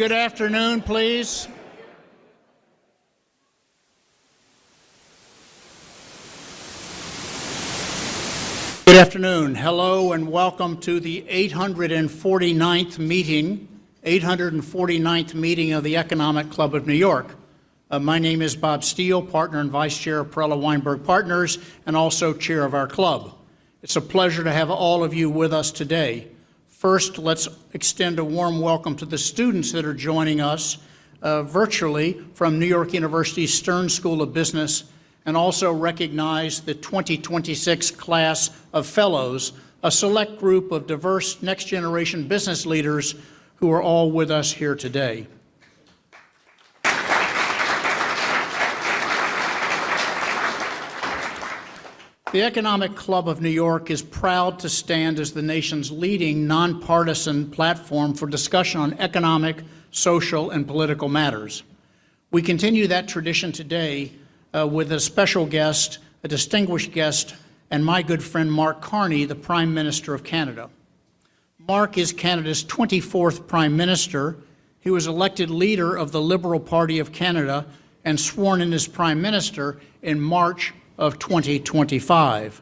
Good afternoon, please. Good afternoon. Hello and welcome to the 849th meeting of the Economic Club of New York. My name is Bob Steele, partner and vice chair of Perella Weinberg Partners, and also chair of our club. It's a pleasure to have all of you with us today. First, let's extend a warm welcome to the students that are joining us virtually from New York University's Stern School of Business, and also recognize the 2026 class of fellows, a select group of diverse next-generation business leaders who are all with us here today. The Economic Club of New York is proud to stand as the nation's leading nonpartisan platform for discussion on economic, social, and political matters. We continue that tradition today with a special guest, a distinguished guest, and my good friend Mark Carney, the Prime Minister of Canada. Mark is Canada's 24th Prime Minister. He was elected leader of the Liberal Party of Canada and sworn in as Prime Minister in March of 2025.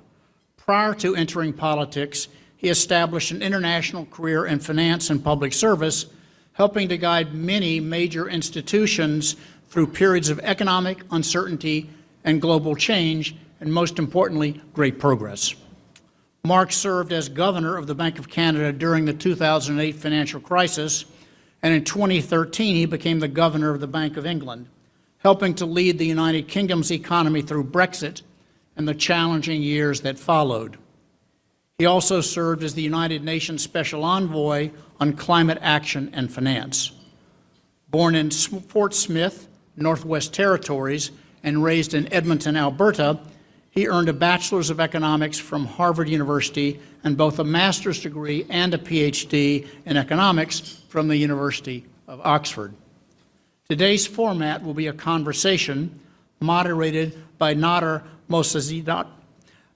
Prior to entering politics, he established an international career in finance and public service, helping to guide many major institutions through periods of economic uncertainty and global change, and most importantly, great progress. Mark served as governor of the Bank of Canada during the 2008 financial crisis, and in 2013 he became the governor of the Bank of England, helping to lead the United Kingdom's economy through Brexit and the challenging years that followed. He also served as the United Nations Special Envoy on climate action and finance. Born in Fort Smith, Northwest Territories, and raised in Edmonton, Alberta, he earned a Bachelor's of Economics from Harvard University and both a master's degree and a PhD in economics from the University of Oxford. Today's format will be a conversation moderated by Nader Mosazidat.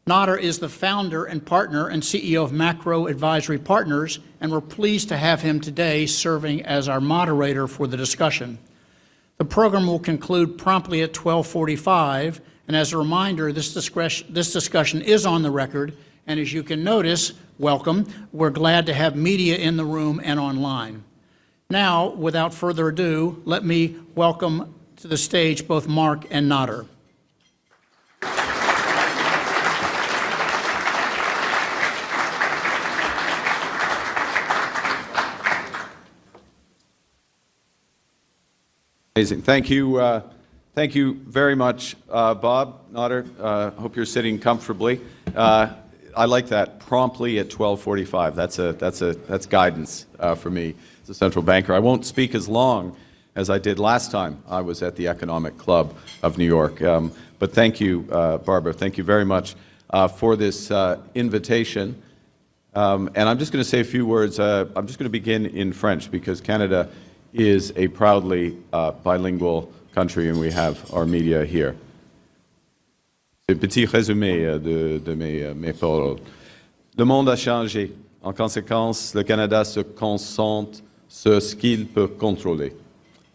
Nader is the founder and partner and CEO of Macro Advisory Partners, and we're pleased to have him today serving as our moderator for the discussion. The program will conclude promptly at 12:45, and as a reminder, this discussion is on the record, and as you can notice, welcome, we're glad to have media in the room and online. Now, without further ado, let me welcome to the stage both Mark and Nader. Amazing. Thank you very much, Bob, Nader. Hope you're sitting comfortably. I like that, promptly at 12:45. That's guidance for me as a central banker. I won't speak as long as I did last time I was at the Economic Club of New York. But thank you, Barbara. Thank you very much for this invitation. And I'm just going to say a few words. I'm just going to begin in French because Canada is a proudly bilingual country and we have our media here. C'est un petit résumé de mes paroles. Le monde a changé. En conséquence, le Canada se concentre sur ce qu'il peut contrôler.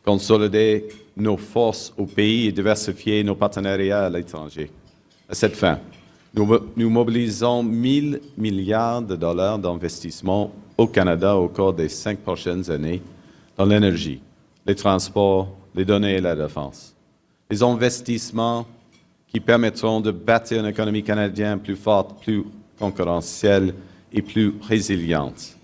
Consolider nos forces au pays et diversifier nos partenariats à l'étranger. À cette fin, nous mobilisons 1 000 milliards de dollars d'investissement au Canada au cours des 5 prochaines années dans l'énergie, les transports, les données et la défense. Les investissements qui permettront de bâtir une économie canadienne plus forte, plus concurrentielle et plus résiliente.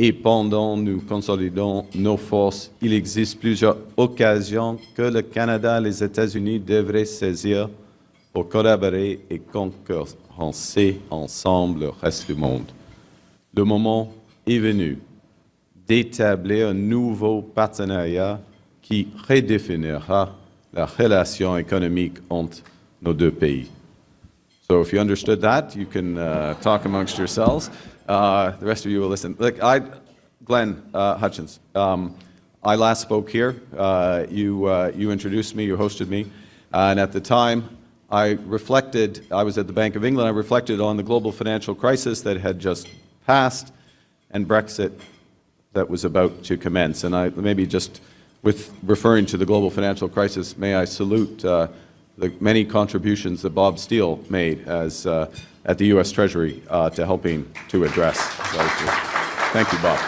Et pendant que nous consolidons nos forces, il existe plusieurs occasions que le Canada et les États-Unis devraient saisir pour collaborer et concurrencer ensemble le reste du monde. Le moment est venu d'établir un nouveau partenariat qui redéfinira la relation économique entre nos deux pays. So if you understood that, you can talk amongst yourselves. The rest of you will listen. Look, Glenn Hutchins, I last spoke here. You introduced me, you hosted me, and at the time I was at the Bank of England, I reflected on the global financial crisis that had just passed and Brexit that was about to commence. And I maybe just with referring to the global financial crisis, may I salute the many contributions that Bob Steele made as at the U.S. Treasury to helping to address those issues. Thank you, Bob.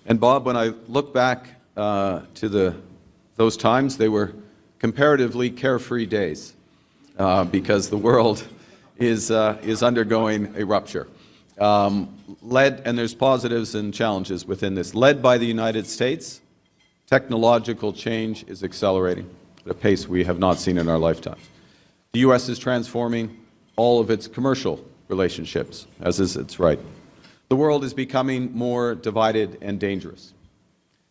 And Bob, when I look back to those times, they were comparatively carefree days because the world is undergoing a rupture. And there's positives and challenges within this. Led by the United States, technological change is accelerating at a pace we have not seen in our lifetimes. The U.S. is transforming all of its commercial relationships, as is its right. The world is becoming more divided and dangerous.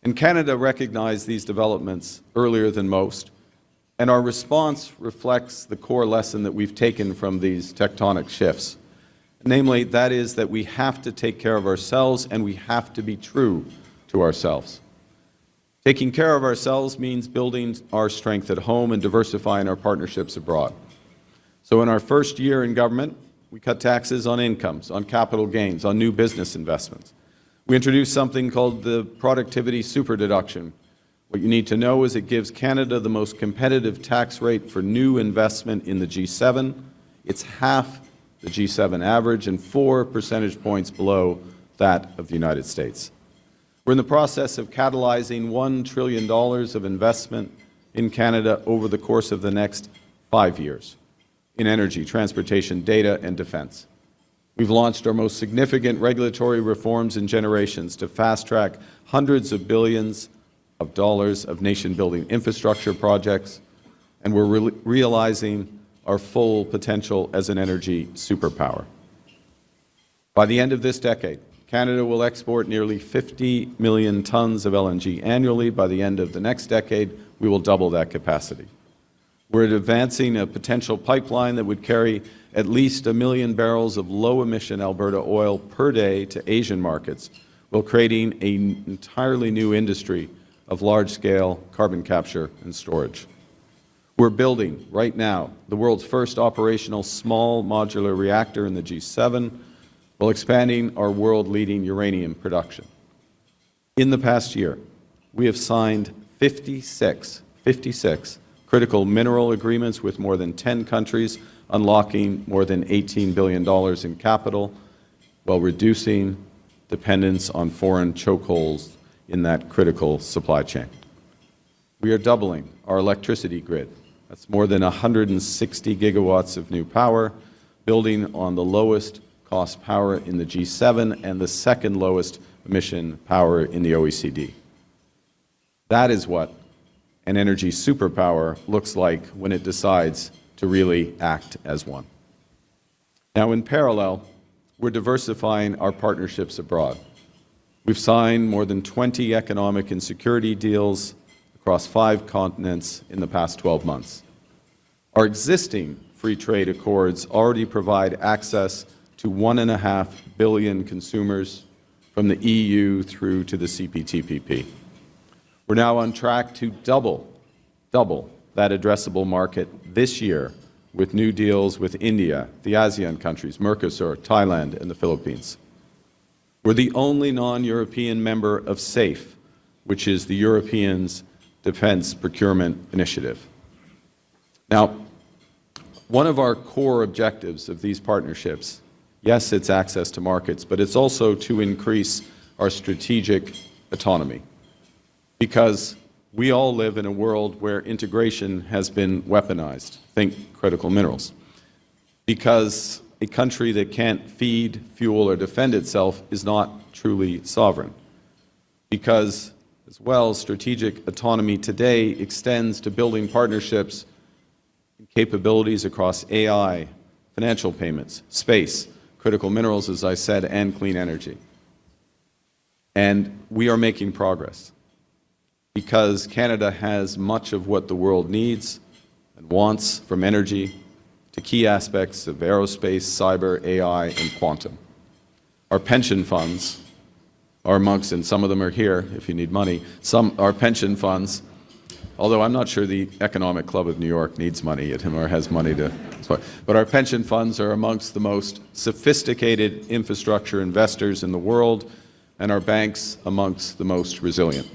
And Canada recognized these developments earlier than most, and our response reflects the core lesson that we've taken from these tectonic shifts. Namely, that is that we have to take care of ourselves and we have to be true to ourselves. Taking care of ourselves means building our strength at home and diversifying our partnerships abroad. So in our first year in government, we cut taxes on incomes, on capital gains, on new business investments. We introduced something called the productivity superdeduction. What you need to know is it gives Canada the most competitive tax rate for new investment in the G7. It's half the G7 average and 4 percentage points below that of the United States. We're in the process of catalyzing $1 trillion of investment in Canada over the course of the next 5 years in energy, transportation, data, and defense. We've launched our most significant regulatory reforms in generations to fast-track hundreds of billions of dollars of nation-building infrastructure projects, and we're realizing our full potential as an energy superpower. By the end of this decade, Canada will export nearly 50 million tons of LNG annually. By the end of the next decade, we will double that capacity. We're advancing a potential pipeline that would carry at least 1 million barrels of low-emission Alberta oil per day to Asian markets, while creating an entirely new industry of large-scale carbon capture and storage. We're building, right now, the world's first operational small modular reactor in the G7, while expanding our world-leading uranium production. In the past year, we have signed 56 critical mineral agreements with more than 10 countries, unlocking more than $18 billion in capital, while reducing dependence on foreign chokeholds in that critical supply chain. We are doubling our electricity grid. That's more than 160 gigawatts of new power, building on the lowest cost power in the G7 and the second lowest emission power in the OECD. That is what an energy superpower looks like when it decides to really act as one. Now, in parallel, we're diversifying our partnerships abroad. We've signed more than 20 economic and security deals across 5 continents in the past 12 months. Our existing free trade accords already provide access to 1.5 billion consumers from the EU through to the CPTPP. We're now on track to double that addressable market this year with new deals with India, the ASEAN countries, Mercosur, Thailand, and the Philippines. We're the only non-European member of SAFE, which is the Europeans' Defense Procurement Initiative. Now, one of our core objectives of these partnerships, yes, it's access to markets, but it's also to increase our strategic autonomy. Because we all live in a world where integration has been weaponized. Think critical minerals. Because a country that can't feed, fuel, or defend itself is not truly sovereign. Because, as well, strategic autonomy today extends to building partnerships and capabilities across AI, financial payments, space, critical minerals, as I said, and clean energy. And we are making progress. Because Canada has much of what the world needs and wants, from energy to key aspects of aerospace, cyber, AI, and quantum. Our pension funds are amongst, and some of them are here if you need money, our pension funds, although I'm not sure the Economic Club of New York needs money or has money to But our pension funds are amongst the most sophisticated infrastructure investors in the world, and our banks amongst the most resilient.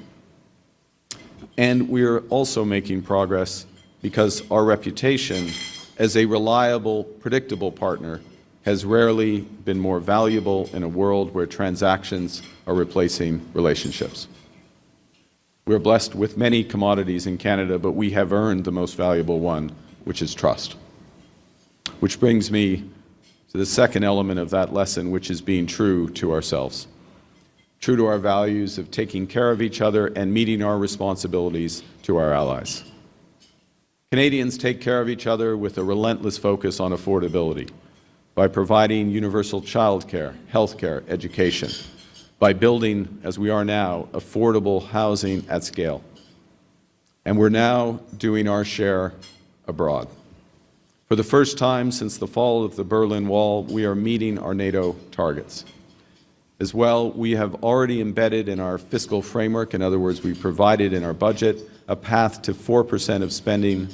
And we are also making progress because our reputation as a reliable, predictable partner has rarely been more valuable in a world where transactions are replacing relationships. We are blessed with many commodities in Canada, but we have earned the most valuable one, which is trust. Which brings me to the second element of that lesson, which is being true to ourselves. True to our values of taking care of each other and meeting our responsibilities to our allies. Canadians take care of each other with a relentless focus on affordability, by providing universal childcare, healthcare, education, by building, as we are now, affordable housing at scale. And we're now doing our share abroad. For the first time since the fall of the Berlin Wall, we are meeting our NATO targets. As well, we have already embedded in our fiscal framework, in other words, we provided in our budget, a path to 4% of spending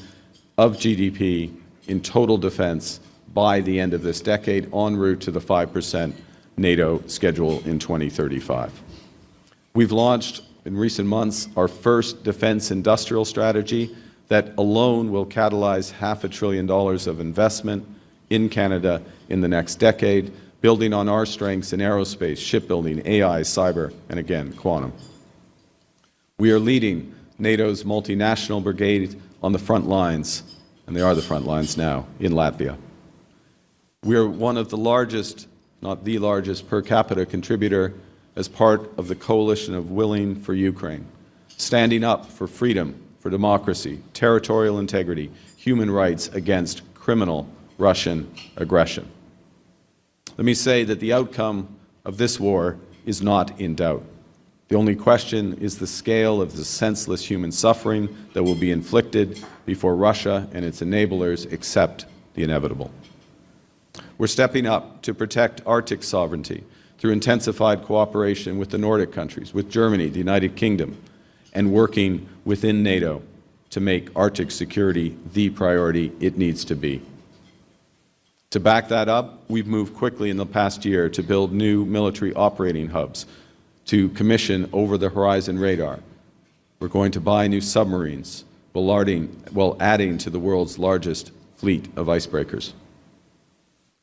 of GDP in total defense by the end of this decade, en route to the 5% NATO schedule in 2035. We've launched in recent months our first defense industrial strategy that alone will catalyze $500 billion of investment in Canada in the next decade, building on our strengths in aerospace, shipbuilding, AI, cyber, and again, quantum. We are leading NATO's multinational brigade on the front lines, and they are the front lines now, in Latvia. We are one of the largest, not the largest, per capita contributor as part of the coalition of Willing for Ukraine, standing up for freedom, for democracy, territorial integrity, human rights against criminal Russian aggression. Let me say that the outcome of this war is not in doubt. The only question is the scale of the senseless human suffering that will be inflicted before Russia and its enablers accept the inevitable. We're stepping up to protect Arctic sovereignty through intensified cooperation with the Nordic countries, with Germany, the United Kingdom, and working within NATO to make Arctic security the priority it needs to be. To back that up, we've moved quickly in the past year to build new military operating hubs, to commission over-the-horizon radar. We're going to buy new submarines while adding to the world's largest fleet of icebreakers.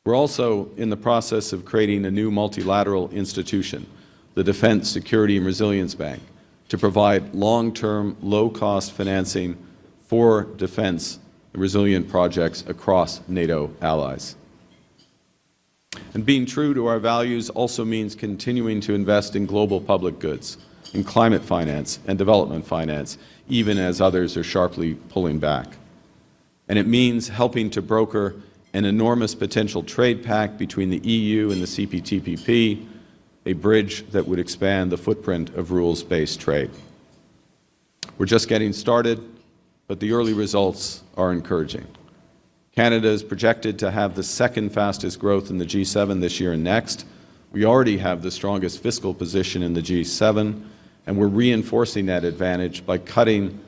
We're also in the process of creating a new multilateral institution, the Defense, Security and Resilience Bank, to provide long-term, low-cost financing for defense and resilient projects across NATO allies. And being true to our values also means continuing to invest in global public goods, in climate finance and development finance, even as others are sharply pulling back. And it means helping to broker an enormous potential trade pact between the EU and the CPTPP, a bridge that would expand the footprint of rules-based trade. We're just getting started, but the early results are encouraging. Canada is projected to have the second fastest growth in the G7 this year and next. We already have the strongest fiscal position in the G7, and we're reinforcing that advantage by cutting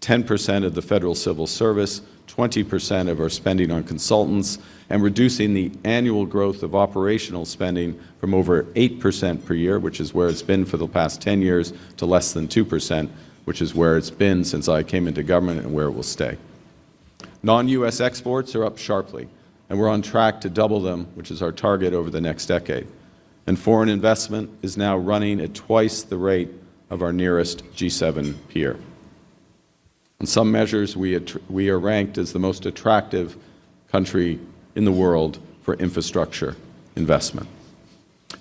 10% of the federal civil service, 20% of our spending on consultants, and reducing the annual growth of operational spending from over 8% per year, which is where it's been for the past 10 years, to less than 2%, which is where it's been since I came into government and where it will stay. Non-U.S. exports are up sharply, and we're on track to double them, which is our target over the next decade. And foreign investment is now running at twice the rate of our nearest G7 peer. In some measures, we are ranked as the most attractive country in the world for infrastructure investment.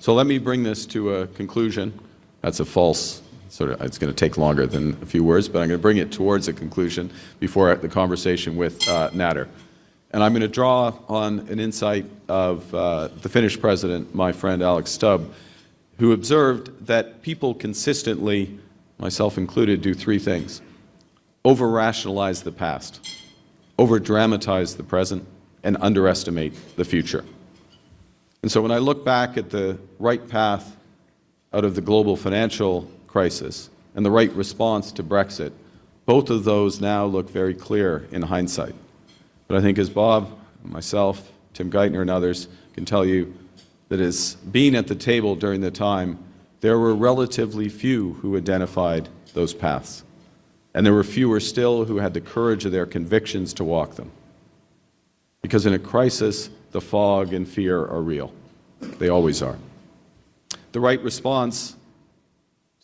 So let me bring this to a conclusion. That's a false it's going to take longer than a few words, but I'm going to bring it towards a conclusion before the conversation with Nader. And I'm going to draw on an insight of the Finnish president, my friend Alex Stubb, who observed that people consistently, myself included, do three things: over-rationalize the past, over-dramatize the present, and underestimate the future. And so when I look back at the right path out of the global financial crisis and the right response to Brexit, both of those now look very clear in hindsight. But I think, as Bob myself, Tim Geithner and others can tell you that as being at the table during the time, there were relatively few who identified those paths. And there were fewer still who had the courage of their convictions to walk them. Because in a crisis, the fog and fear are real. They always are. The right response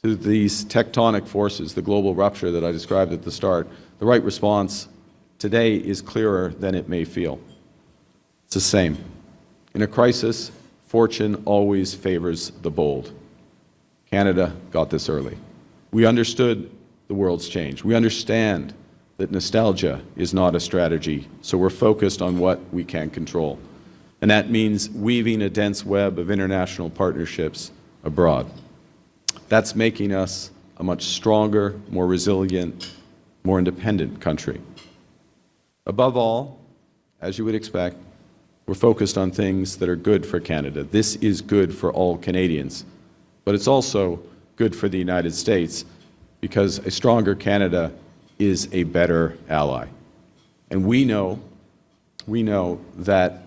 to these tectonic forces, the global rupture that I described at the start, the right response today is clearer than it may feel. It's the same. In a crisis, fortune always favors the bold. Canada got this early. We understood the world's change. We understand that nostalgia is not a strategy, so we're focused on what we can control. And that means weaving a dense web of international partnerships abroad. That's making us a much stronger, more resilient, more independent country. Above all, as you would expect, we're focused on things that are good for Canada. This is good for all Canadians, but it's also good for the United States because a stronger Canada is a better ally. And we know that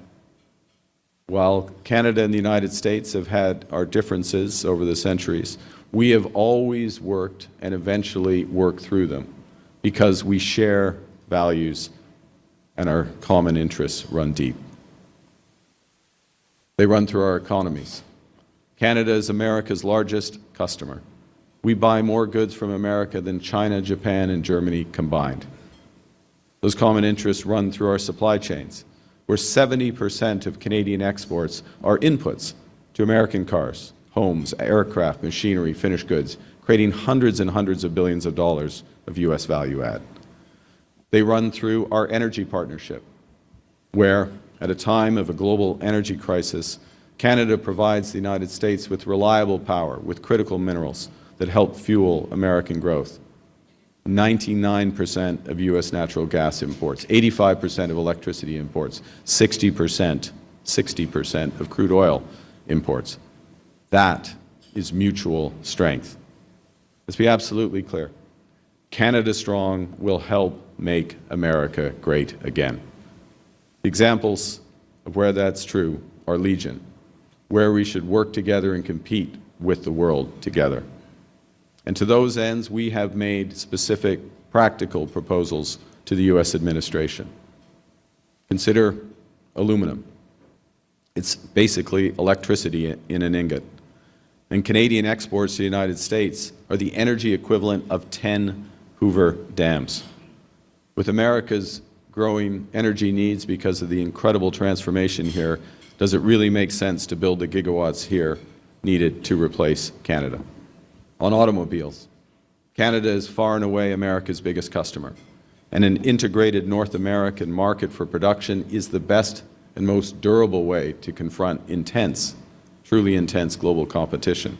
while Canada and the United States have had our differences over the centuries, we have always worked and eventually worked through them because we share values and our common interests run deep. They run through our economies. Canada is America's largest customer. We buy more goods from America than China, Japan, and Germany combined. Those common interests run through our supply chains, where 70% of Canadian exports are inputs to American cars, homes, aircraft, machinery, finished goods, creating hundreds and hundreds of billions of dollars of U.S. value add. They run through our energy partnership, where, at a time of a global energy crisis, Canada provides the United States with reliable power, with critical minerals that help fuel American growth. 99% of U.S. natural gas imports, 85% of electricity imports, 60% of crude oil imports. That is mutual strength. Let's be absolutely clear. Canada Strong will help make America great again. Examples of where that's true are legion, where we should work together and compete with the world together. And to those ends, we have made specific practical proposals to the U.S. administration. Consider aluminum. It's basically electricity in an ingot. And Canadian exports to the United States are the energy equivalent of 10 Hoover dams. With America's growing energy needs because of the incredible transformation here, does it really make sense to build the gigawatts here needed to replace Canada? On automobiles, Canada is far and away America's biggest customer, and an integrated North American market for production is the best and most durable way to confront intense, truly intense global competition.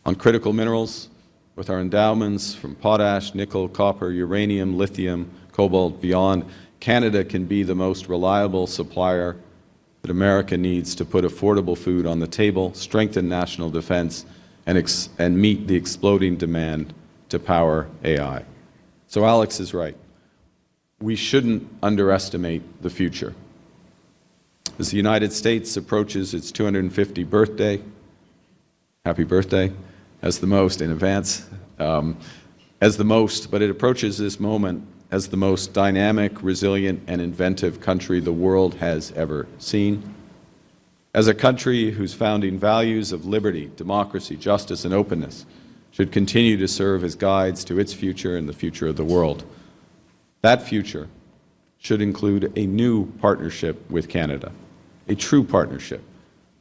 On critical minerals, with our endowments from potash, nickel, copper, uranium, lithium, cobalt, beyond, Canada can be the most reliable supplier that America needs to put affordable food on the table, strengthen national defense, and meet the exploding demand to power AI. So Alex is right. We shouldn't underestimate the future. As the United States approaches its 250th birthday, happy birthday, as the most in advance, but it approaches this moment as the most dynamic, resilient, and inventive country the world has ever seen. As a country whose founding values of liberty, democracy, justice, and openness should continue to serve as guides to its future and the future of the world. That future should include a new partnership with Canada, a true partnership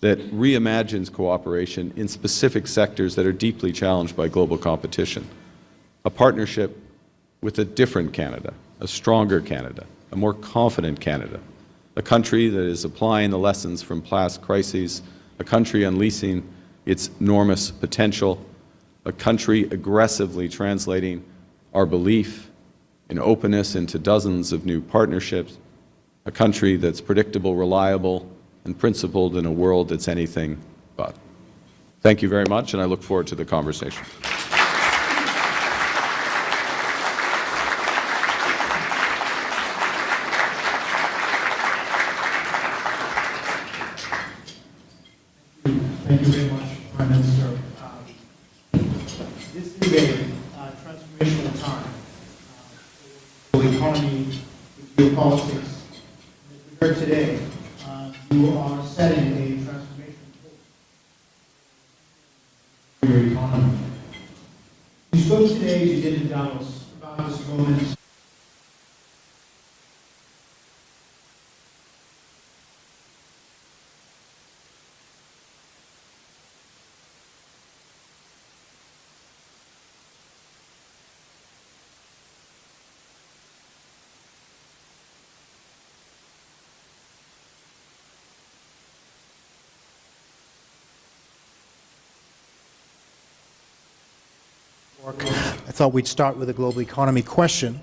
that reimagines cooperation in specific sectors that are deeply challenged by global competition, a partnership with a different Canada, a stronger Canada, a more confident Canada, a country that is applying the lessons from past crises, a country unleashing its enormous potential, a country aggressively translating our belief in openness into dozens of new partnerships, a country that's predictable, reliable, and principled in a world that's anything but. Thank you very much, and I look forward to the conversation. Thank you very much, Prime Minister. This is a transformational time for the economy, for geopolitics. As we heard today, you are setting a transformation for your economy. You spoke today, as you did in Davos, about this moment. I thought we'd start with a global economy question.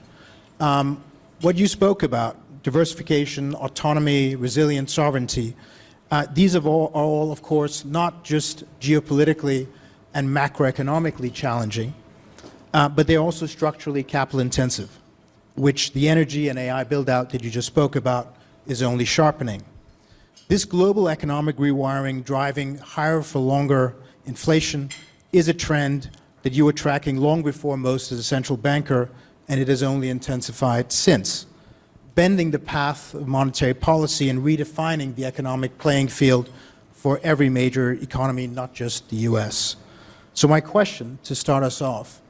What you spoke about, diversification, autonomy, resilience, sovereignty, these are all, of course, not just geopolitically and macroeconomically challenging, but they're also structurally capital intensive, which the energy and AI build-out that you just spoke about is only sharpening. This global economic rewiring driving higher for longer inflation is a trend that you were tracking long before most as a central banker, and it has only intensified since. Bending the path of monetary policy and redefining the economic playing field for every major economy, not just the US. So my question, to start us off,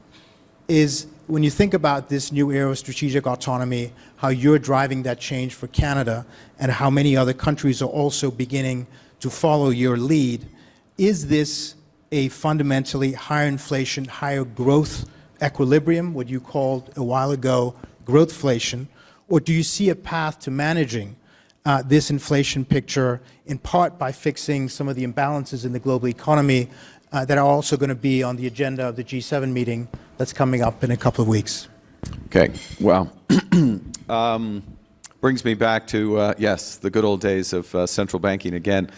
is when you think about this new era of strategic autonomy, how you're driving that change for Canada, and how many other countries are also beginning to follow your lead, is this a fundamentally higher inflation, higher growth equilibrium, what you called a while ago growthflation, or do you see a path to managing this inflation picture in part by fixing some of the imbalances in the global economy that are also going to be on the agenda of the G7 meeting that's coming up in a couple of weeks? Okay, well, brings me back to, yes, the good old days of central banking again.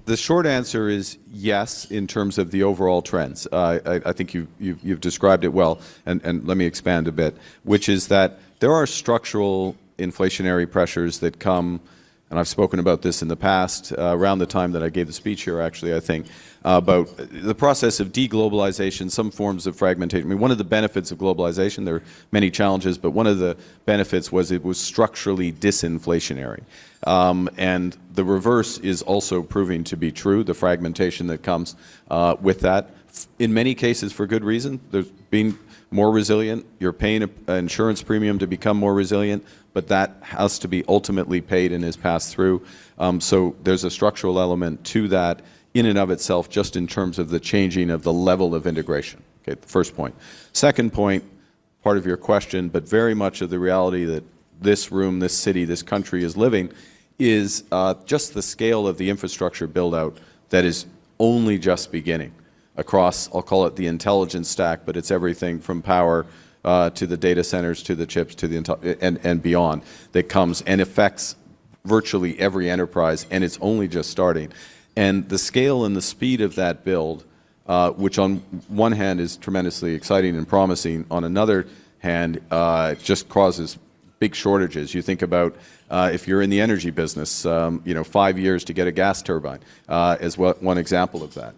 The short answer is yes, in terms of the overall trends. I think you've described it well, and let me expand a bit, which is that there are structural inflationary pressures that come, and I've spoken about this in the past, around the time that I gave the speech here, actually, I think, about the process of deglobalization, some forms of fragmentation. I mean, one of the benefits of globalization, there are many challenges, but one of the benefits was it was structurally disinflationary. And the reverse is also proving to be true, the fragmentation that comes with that. In many cases, for good reason. There's being more resilient. You're paying an insurance premium to become more resilient, but that has to be ultimately paid and is passed through. So there's a structural element to that in and of itself, just in terms of the changing of the level of integration. Okay, the first point. Second point, part of your question, but very much of the reality that this room, this city, this country is living, is just the scale of the infrastructure build-out that is only just beginning across, I'll call it the intelligence stack, but it's everything from power to the data centers, to the chips, to the and beyond, that comes and affects virtually every enterprise, and it's only just starting. And the scale and the speed of that build, which on one hand is tremendously exciting and promising, on another hand just causes big shortages. You think about if you're in the energy business, 5 years to get a gas turbine is one example of that.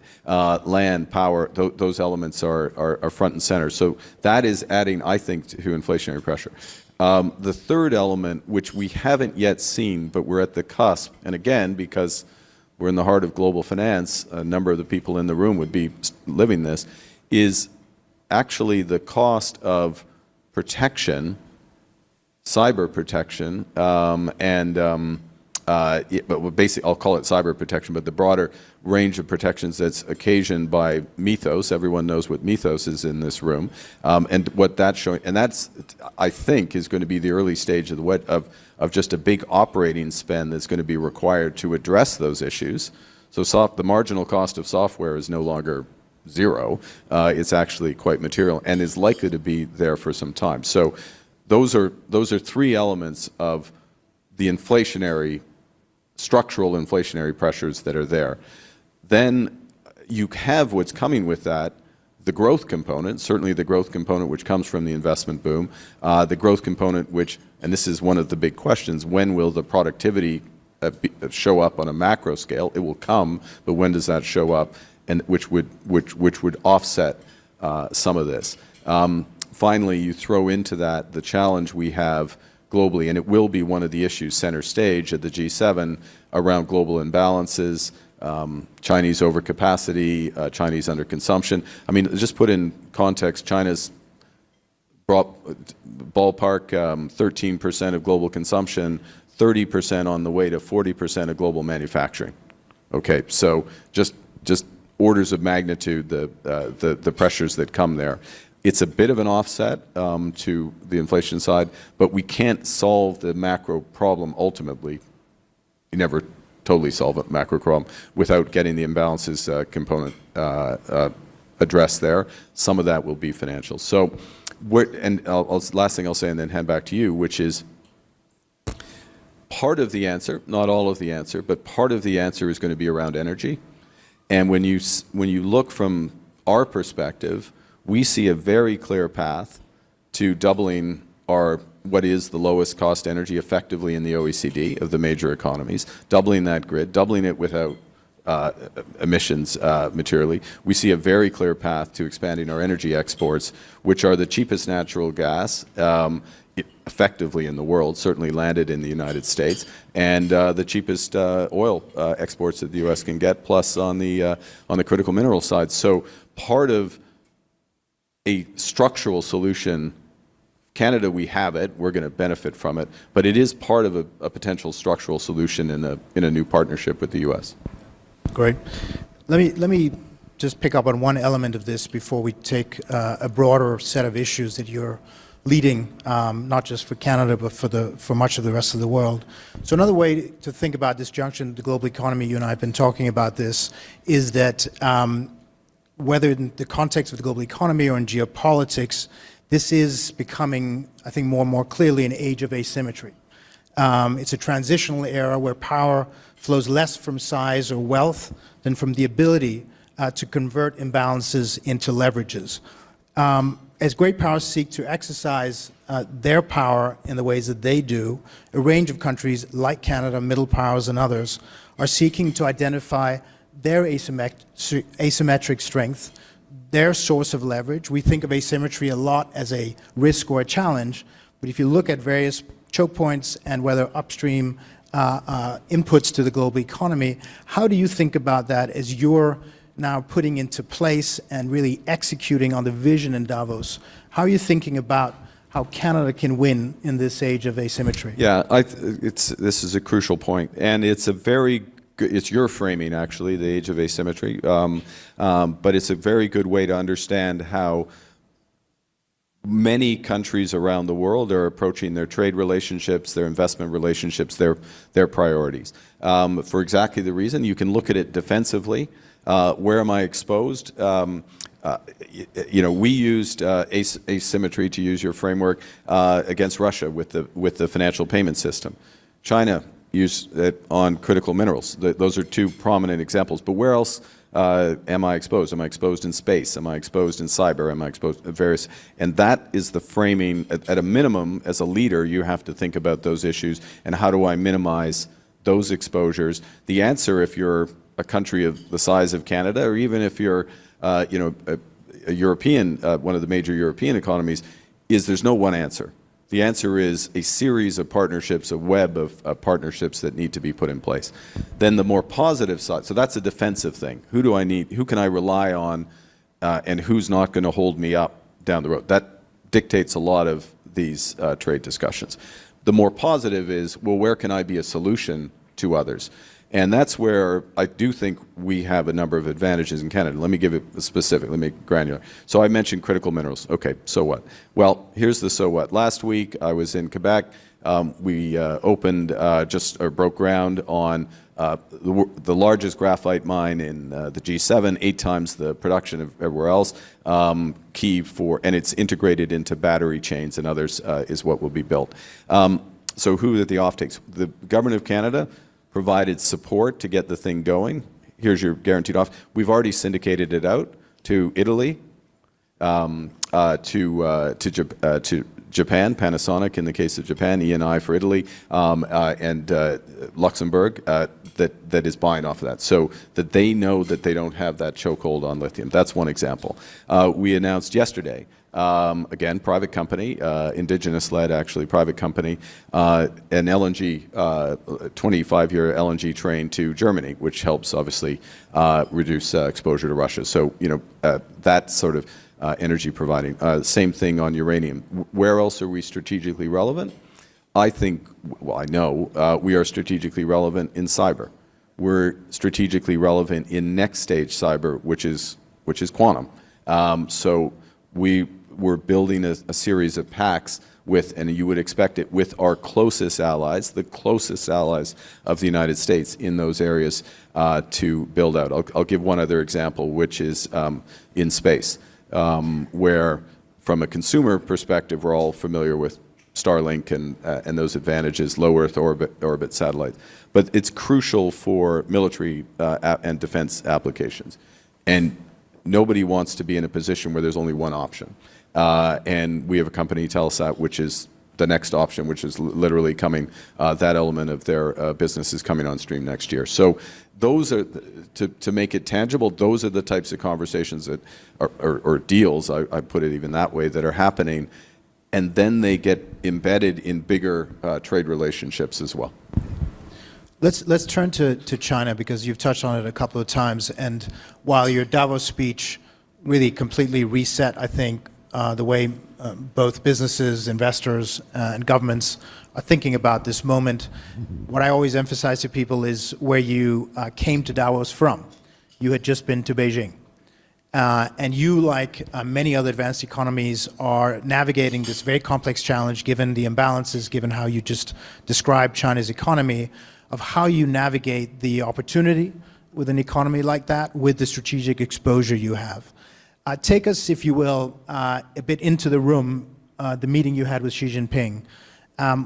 Land, power, those elements are front and center. So that is adding, I think, to inflationary pressure. The third element, which we haven't yet seen, but we're at the cusp, and again, because we're in the heart of global finance, a number of the people in the room would be living this, is actually the cost of protection, cyber protection, but basically I'll call it cyber protection, but the broader range of protections that's occasioned by mythos. Everyone knows what mythos is in this room, and what that's showing, and that's, I think, is going to be the early stage of just a big operating spend that's going to be required to address those issues. So the marginal cost of software is no longer zero. It's actually quite material and is likely to be there for some time. So those are three elements of the structural inflationary pressures that are there. Then you have what's coming with that, the growth component, certainly the growth component which comes from the investment boom, the growth component which, and this is one of the big questions, when will the productivity show up on a macro scale. It will come, but when does that show up, and which would offset some of this. Finally, you throw into that the challenge we have globally, and it will be one of the issues center stage at the G7 around global imbalances, Chinese overcapacity, Chinese underconsumption. I mean, just put in context, China's ballpark 13% of global consumption, 30% on the way to 40% of global manufacturing. Okay, so just orders of magnitude, the pressures that come there. It's a bit of an offset to the inflation side, but we can't solve the macro problem ultimately. You never totally solve a macro problem without getting the imbalances component addressed there. Some of that will be financial. So, last thing I'll say and then hand back to you, which is part of the answer, not all of the answer, but part of the answer is going to be around energy. And when you look from our perspective, we see a very clear path to doubling what is the lowest cost energy effectively in the OECD of the major economies, doubling that grid, doubling it without emissions materially. We see a very clear path to expanding our energy exports, which are the cheapest natural gas effectively in the world, certainly landed in the United States, and the cheapest oil exports that the U.S. can get, plus on the critical mineral side. So part of a structural solution, Canada, we have it, we're going to benefit from it, but it is part of a potential structural solution in a new partnership with the U.S. Great. Let me just pick up on one element of this before we take a broader set of issues that you're leading, not just for Canada, but for much of the rest of the world. So another way to think about this junction, the global economy, you and I have been talking about this, is that whether in the context of the global economy or in geopolitics, this is becoming, I think, more and more clearly an age of asymmetry. It's a transitional era where power flows less from size or wealth than from the ability to convert imbalances into leverages. As great powers seek to exercise their power in the ways that they do, a range of countries like Canada, middle powers, and others are seeking to identify their asymmetric strength, their source of leverage. We think of asymmetry a lot as a risk or a challenge, but if you look at various choke points and whether upstream inputs to the global economy, how do you think about that as you're now putting into place and really executing on the vision in Davos? How are you thinking about how Canada can win in this age of asymmetry? Yeah, this is a crucial point, and it's a very good, it's your framing actually, the age of asymmetry, but it's a very good way to understand how many countries around the world are approaching their trade relationships, their investment relationships, their priorities. For exactly the reason, you can look at it defensively. Where am I exposed? We used asymmetry, to use your framework, against Russia with the financial payment system. China used it on critical minerals. Those are two prominent examples. But where else am I exposed? Am I exposed in space? Am I exposed in cyber? Am I exposed at various? And that is the framing. At a minimum, as a leader, you have to think about those issues and how do I minimize those exposures. The answer, if you're a country of the size of Canada, or even if you're, a European, one of the major European economies, is there's no one answer. The answer is a series of partnerships, a web of partnerships that need to be put in place. Then the more positive side, so that's a defensive thing. Who do I need? Who can I rely on, and who's not going to hold me up down the road? That dictates a lot of these trade discussions. The more positive is, well, where can I be a solution to others? And that's where I do think we have a number of advantages in Canada. Let me give it specific, let me make it granular. So I mentioned critical minerals. Okay, so what? Well, here's the so what. Last week I was in Quebec. We opened, broke ground on the largest graphite mine in the G7, 8 times the production of everywhere else. Key for, and it's integrated into battery chains and others is what will be built. So who are the offtakes? The Government of Canada provided support to get the thing going. Here's your guaranteed off. We've already syndicated it out to Italy, to Japan, Panasonic in the case of Japan, E&I for Italy, and Luxembourg that is buying off of that, so that they know that they don't have that chokehold on lithium. That's one example. We announced yesterday, again, private company, indigenous-led actually, private company, an LNG, 25-year LNG train to Germany, which helps obviously reduce exposure to Russia. So, that sort of energy providing. Same thing on uranium. Where else are we strategically relevant? I think, well, I know we are strategically relevant in cyber. We're strategically relevant in next stage cyber, which is quantum. So we're building a series of packs with, and you would expect it, with our closest allies, the closest allies of the United States in those areas to build out. I'll give one other example, which is in space. Where from a consumer perspective, we're all familiar with Starlink and those advantages, low Earth orbit satellites. But it's crucial for military and defense applications. And nobody wants to be in a position where there's only one option. And we have a company, Telesat, which is the next option, which is literally coming, that element of their business is coming on stream next year. So those are, to make it tangible, those are the types of conversations that, or deals, I put it even that way, that are happening, and then they get embedded in bigger trade relationships as well. Let's turn to China, because you've touched on it a couple of times, and while your Davos speech really completely reset, I think, the way both businesses, investors, and governments are thinking about this moment. What I always emphasize to people is where you came to Davos from. You had just been to Beijing. And you, like many other advanced economies, are navigating this very complex challenge, given the imbalances, given how you just described China's economy, of how you navigate the opportunity with an economy like that, with the strategic exposure you have. Take us, if you will, a bit into the room, the meeting you had with Xi Jinping.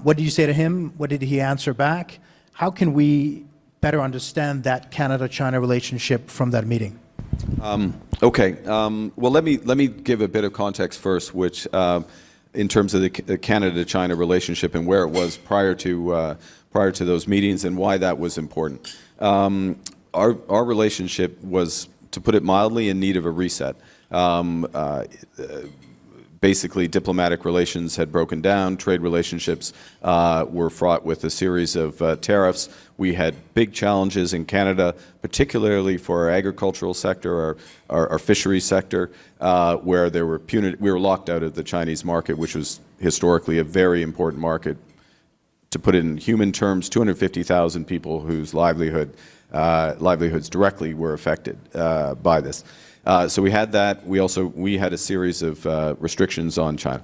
What did you say to him? What did he answer back? How can we better understand that Canada-China relationship from that meeting? Okay. Well, let me give a bit of context first, which in terms of the Canada-China relationship and where it was prior to those meetings and why that was important. Our relationship was, to put it mildly, in need of a reset. Basically, diplomatic relations had broken down. Trade relationships were fraught with a series of tariffs. We had big challenges in Canada, particularly for our agricultural sector, our fisheries sector, where there were we were locked out of the Chinese market, which was historically a very important market. To put it in human terms, 250,000 people whose livelihoods directly were affected by this. So we had that. We had a series of restrictions on China.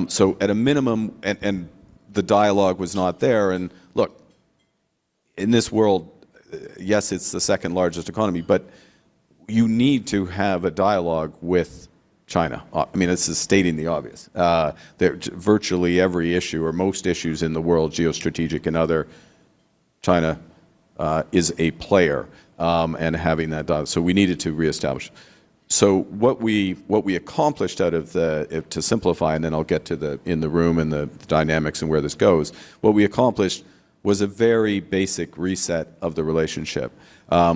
So at a minimum, and the dialogue was not there. And look, in this world, yes, it's the second largest economy, but you need to have a dialogue with China. I mean, this is stating the obvious. Virtually every issue, or most issues in the world, geostrategic and other, China is a player, and having that dialogue. So we needed to reestablish. So what we accomplished out of to simplify, and then I'll get to in the room and the dynamics and where this goes. What we accomplished was a very basic reset of the relationship,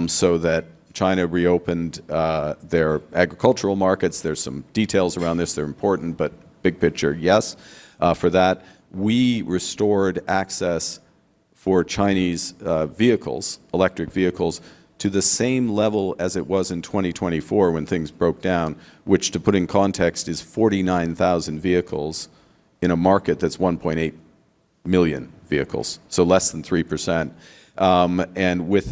so that China reopened their agricultural markets. There's some details around this. They're important, but big picture, yes. For that, we restored access for Chinese vehicles, electric vehicles, to the same level as it was in 2024 when things broke down, which, to put in context, is 49,000 vehicles in a market that's 1.8 million vehicles, so less than 3%. And with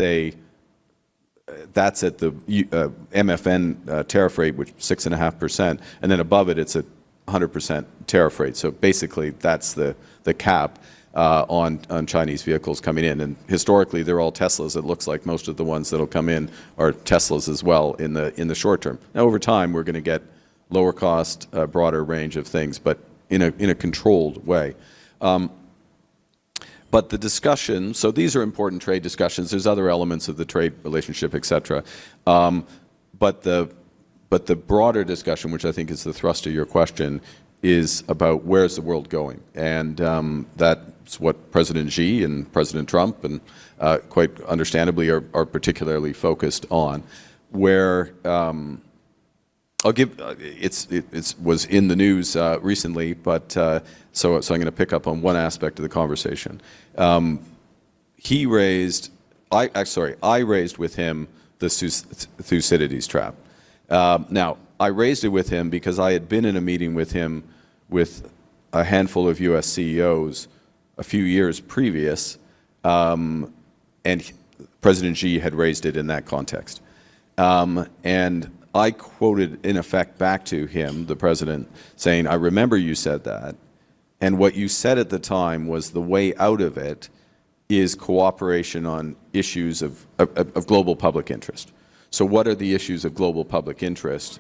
that's at the MFN tariff rate, which is 6.5%, and then above it, it's a 100% tariff rate. So basically, that's the cap on Chinese vehicles coming in. And historically, they're all Teslas. It looks like most of the ones that'll come in are Teslas as well in the short term. Now, over time, we're going to get lower cost, broader range of things, but in a controlled way. But the discussion, so these are important trade discussions. There's other elements of the trade relationship, et cetera. But the broader discussion, which I think is the thrust of your question, is about where's the world going, and that's what President Xi and President Trump, and quite understandably, are particularly focused on. Where I'll give it was in the news recently, but so I'm going to pick up on one aspect of the conversation. I raised with him the Thucydides trap. Now, I raised it with him because I had been in a meeting with him with a handful of U.S. CEOs a few years previous, and President Xi had raised it in that context. And I quoted, in effect, back to him, the president, saying, I remember you said that, and what you said at the time was the way out of it is cooperation on issues of global public interest. So what are the issues of global public interest,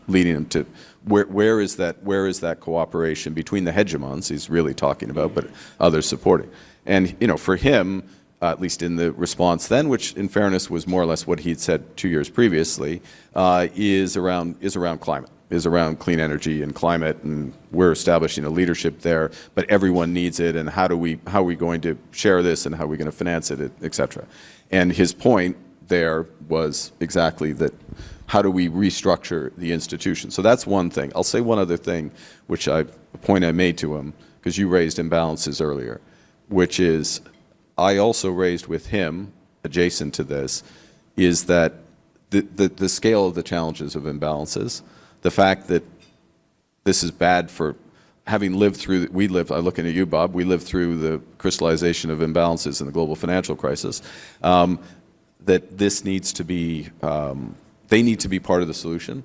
leading them to where is that cooperation between the hegemons he's really talking about, but others supporting? And for him, at least in the response then, which in fairness was more or less what he'd said 2 years previously, is around climate, is around clean energy and climate, and we're establishing a leadership there, but everyone needs it, and how are we going to share this, and how are we going to finance it, et cetera. And his point there was exactly that, how do we restructure the institution? So that's one thing. I'll say one other thing, a point I made to him, because you raised imbalances earlier, which is, I also raised with him, adjacent to this, is that the scale of the challenges of imbalances, the fact that this is bad for having lived through, I'm looking at you, Bob, we lived through the crystallization of imbalances in the global financial crisis, that this needs to be, they need to be part of the solution.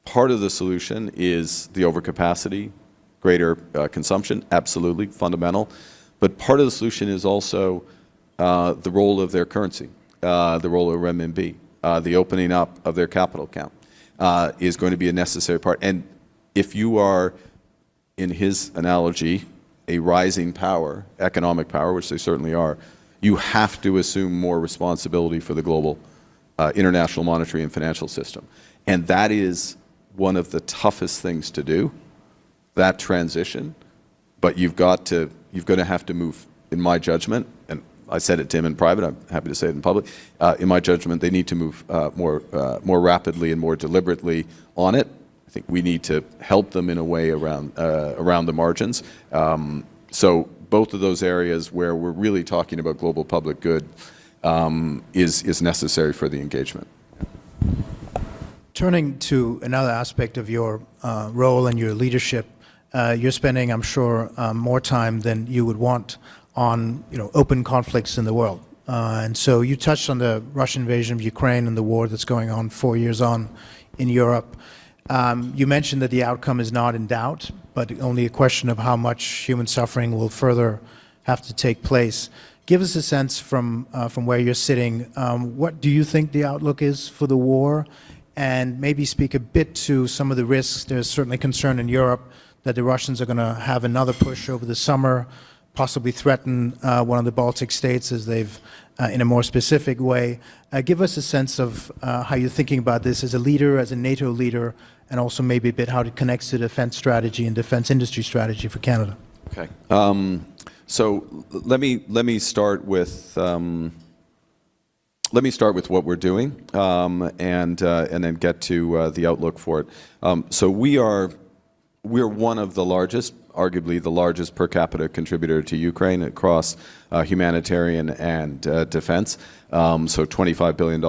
Part of the solution is the overcapacity, greater consumption, absolutely, fundamental. But part of the solution is also the role of their currency, the role of renminbi, the opening up of their capital account is going to be a necessary part. And if you are, in his analogy, a rising power, economic power, which they certainly are, you have to assume more responsibility for the global international monetary and financial system. And that is one of the toughest things to do, that transition. But you've got to have to move, in my judgment, and I said it to him in private, I'm happy to say it in public, in my judgment, they need to move more rapidly and more deliberately on it. I think we need to help them in a way around the margins. So both of those areas where we're really talking about global public good is necessary for the engagement. Turning to another aspect of your role and your leadership, you're spending, I'm sure, more time than you would want on open conflicts in the world. And so you touched on the Russian invasion of Ukraine and the war that's going on 4 years on in Europe. You mentioned that the outcome is not in doubt, but only a question of how much human suffering will further have to take place. Give us a sense from where you're sitting. What do you think the outlook is for the war? And maybe speak a bit to some of the risks. There's certainly concern in Europe that the Russians are going to have another push over the summer, possibly threaten one of the Baltic states as they've, in a more specific way. Give us a sense of how you're thinking about this as a leader, as a NATO leader, and also maybe a bit how it connects to defense strategy and defense industry strategy for Canada. Okay. So let me start with what we're doing, and then get to the outlook for it. So we're one of the largest, arguably the largest per capita contributor to Ukraine across humanitarian and defense. So $25 billion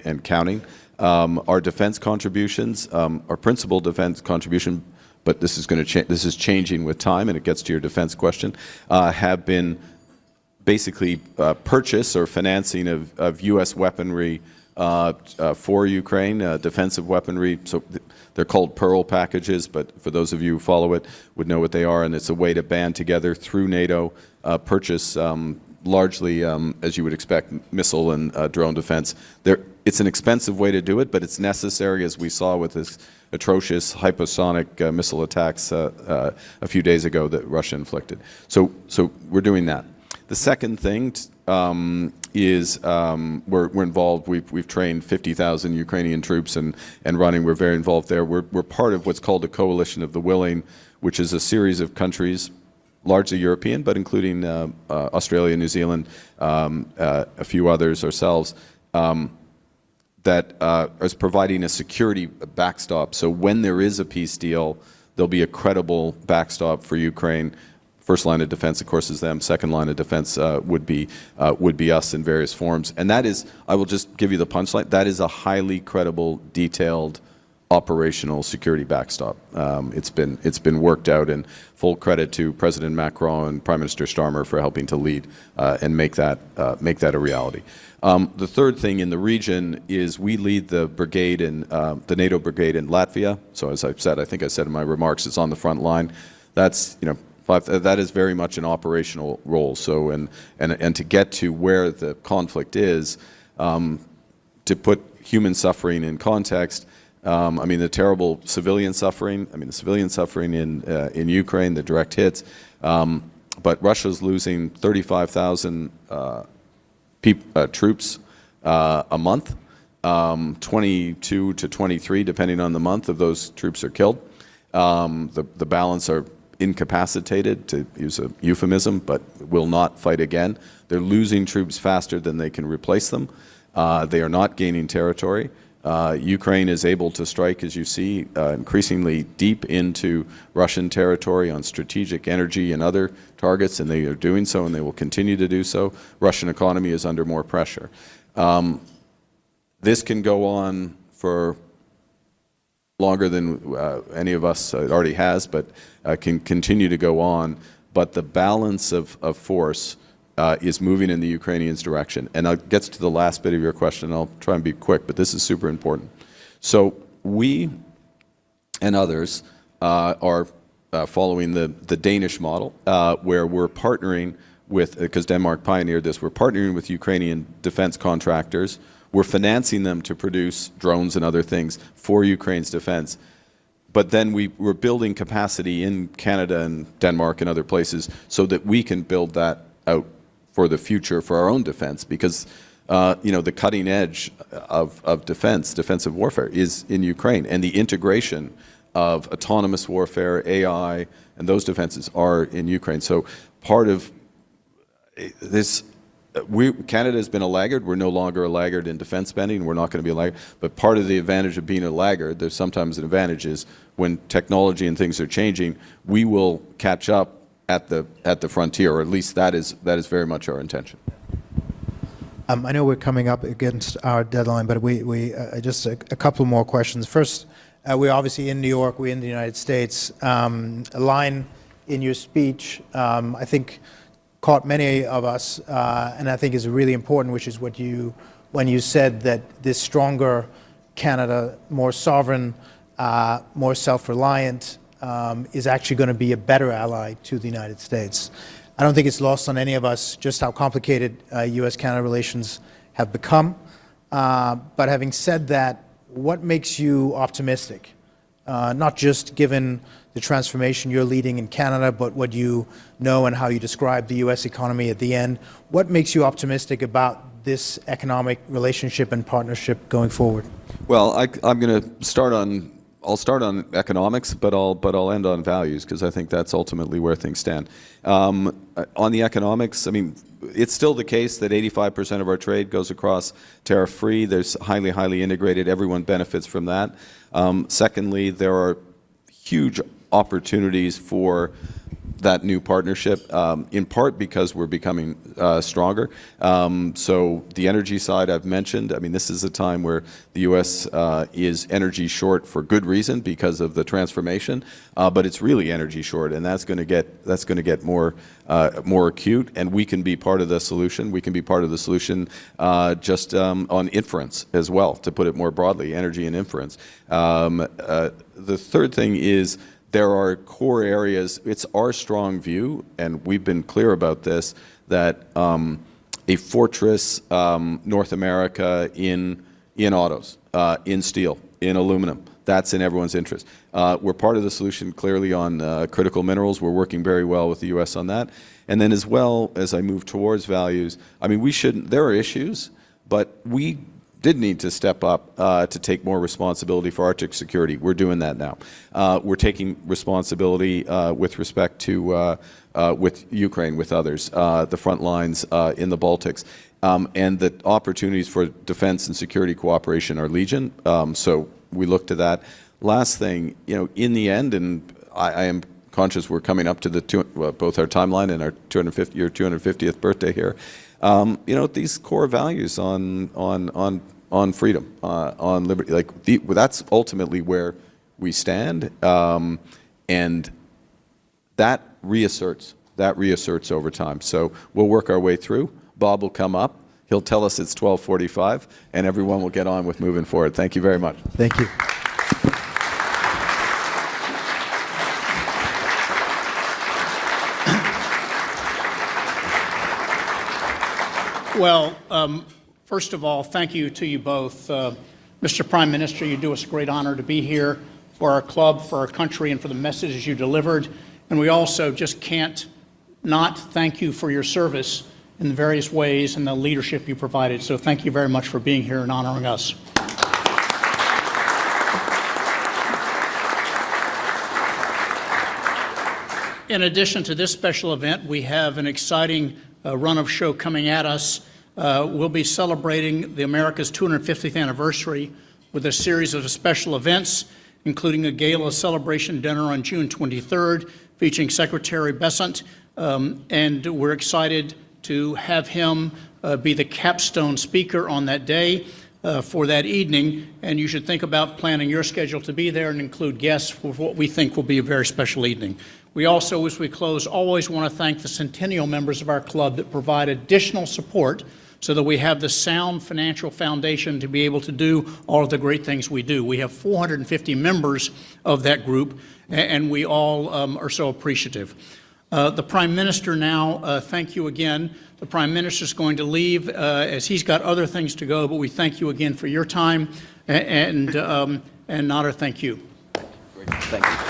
and counting. Our defense contributions, our principal defense contribution, but this is going to this is changing with time, and it gets to your defense question, have been basically purchase or financing of U.S. weaponry for Ukraine, defensive weaponry. So they're called Pearl packages, but for those of you who follow it would know what they are, and it's a way to band together through NATO, purchase largely, as you would expect, missile and drone defense. It's an expensive way to do it, but it's necessary, as we saw with this atrocious hypersonic missile attacks a few days ago that Russia inflicted. So we're doing that. The second thing is we're involved. We've trained 50,000 Ukrainian troops and running. We're very involved there. We're part of what's called the Coalition of the Willing, which is a series of countries, largely European, but including Australia, New Zealand, a few others, ourselves, that is providing a security backstop. So when there is a peace deal, there'll be a credible backstop for Ukraine. First line of defense, of course, is them. Second line of defense would be us in various forms. And that is, I will just give you the punchline, that is a highly credible, detailed, operational security backstop. It's been worked out, and full credit to President Macron and Prime Minister Starmer for helping to lead and make that a reality. The third thing in the region is we lead the brigade in the NATO brigade in Latvia. So as I've said, I think I said in my remarks, it's on the front line. That's that is very much an operational role. So and to get to where the conflict is, to put human suffering in context. I mean, the terrible civilian suffering. I mean, the civilian suffering in Ukraine, the direct hits. But Russia's losing 35,000 troops a month. 22 to 23, depending on the month, of those troops are killed. The balance are incapacitated, to use a euphemism, but will not fight again. They're losing troops faster than they can replace them. They are not gaining territory. Ukraine is able to strike, as you see, increasingly deep into Russian territory on strategic energy and other targets, and they are doing so, and they will continue to do so. Russian economy is under more pressure. This can go on for longer than any of us already has, but can continue to go on. But the balance of force is moving in the Ukrainians' direction. And it gets to the last bit of your question. I'll try and be quick, but this is super important. So we and others are following the Danish model, where we're partnering with, because Denmark pioneered this, we're partnering with Ukrainian defense contractors. We're financing them to produce drones and other things for Ukraine's defense. But then we're building capacity in Canada and Denmark and other places so that we can build that out for the future for our own defense, because the cutting edge of defensive warfare is in Ukraine, and the integration of autonomous warfare, AI, and those defenses are in Ukraine. So part of this, Canada has been a laggard. We're no longer a laggard in defense spending. We're not going to be a laggard. But part of the advantage of being a laggard, there's sometimes an advantage, is when technology and things are changing, we will catch up at the frontier, or at least that is very much our intention. I know we're coming up against our deadline, but we just a couple more questions. First, we're obviously in New York. We're in the United States. A line in your speech, I think, caught many of us, and I think is really important, which is when you said that this stronger Canada, more sovereign, more self-reliant, is actually going to be a better ally to the United States. I don't think it's lost on any of us just how complicated U.S.-Canada relations have become. But having said that, what makes you optimistic? Not just given the transformation you're leading in Canada, but what you know and how you describe the U.S. economy at the end. What makes you optimistic about this economic relationship and partnership going forward? Well, I'm going to start on. I'll start on economics, but I'll end on values, because I think that's ultimately where things stand. On the economics, I mean, it's still the case that 85% of our trade goes across tariff-free. There's highly integrated. Everyone benefits from that. Secondly, there are huge opportunities for that new partnership, in part because we're becoming stronger. So the energy side I've mentioned. I mean, this is a time where the U.S. Is energy short for good reason, because of the transformation, but it's really energy short, and that's going to get more acute, and we can be part of the solution. We can be part of the solution just on inference as well, to put it more broadly, energy and inference. The third thing is, there are core areas. It's our strong view, and we've been clear about this, that a fortress North America in autos, in steel, in aluminum. That's in everyone's interest. We're part of the solution clearly on critical minerals. We're working very well with the U.S. on that. And then as well as I move towards values, I mean, we shouldn't, there are issues, but we did need to step up to take more responsibility for Arctic security. We're doing that now. We're taking responsibility with respect to with Ukraine, with others, the front lines in the Baltics. And the opportunities for defense and security cooperation are legion. So we look to that. Last thing, you know, in the end, and I am conscious we're coming up to the both our timeline and our 250th birthday here. You know, these core values on freedom, on liberty, like that's ultimately where we stand, and that reasserts over time. So we'll work our way through. Bob will come up. He'll tell us it's 12:45, and everyone will get on with moving forward. Thank you very much. Thank you. Well, first of all, thank you to you both. Mr. Prime Minister, you do us a great honor to be here for our club, for our country, and for the messages you delivered. And we also just can't not thank you for your service in the various ways and the leadership you provided. So thank you very much for being here and honoring us. In addition to this special event, we have an exciting run of show coming at us. We'll be celebrating the America's 250th anniversary with a series of special events, including a gala celebration dinner on June 23rd, featuring Secretary Bessent, and we're excited to have him be the capstone speaker on that day for that evening, and you should think about planning your schedule to be there and include guests for what we think will be a very special evening. We also, as we close, always want to thank the centennial members of our club that provide additional support so that we have the sound financial foundation to be able to do all of the great things we do. We have 450 members of that group, and we all are so appreciative. The Prime Minister now, thank you again. The Prime Minister is going to leave as he's got other things to go, but we thank you again for your time, and Nader, thank you. Great. Thank you.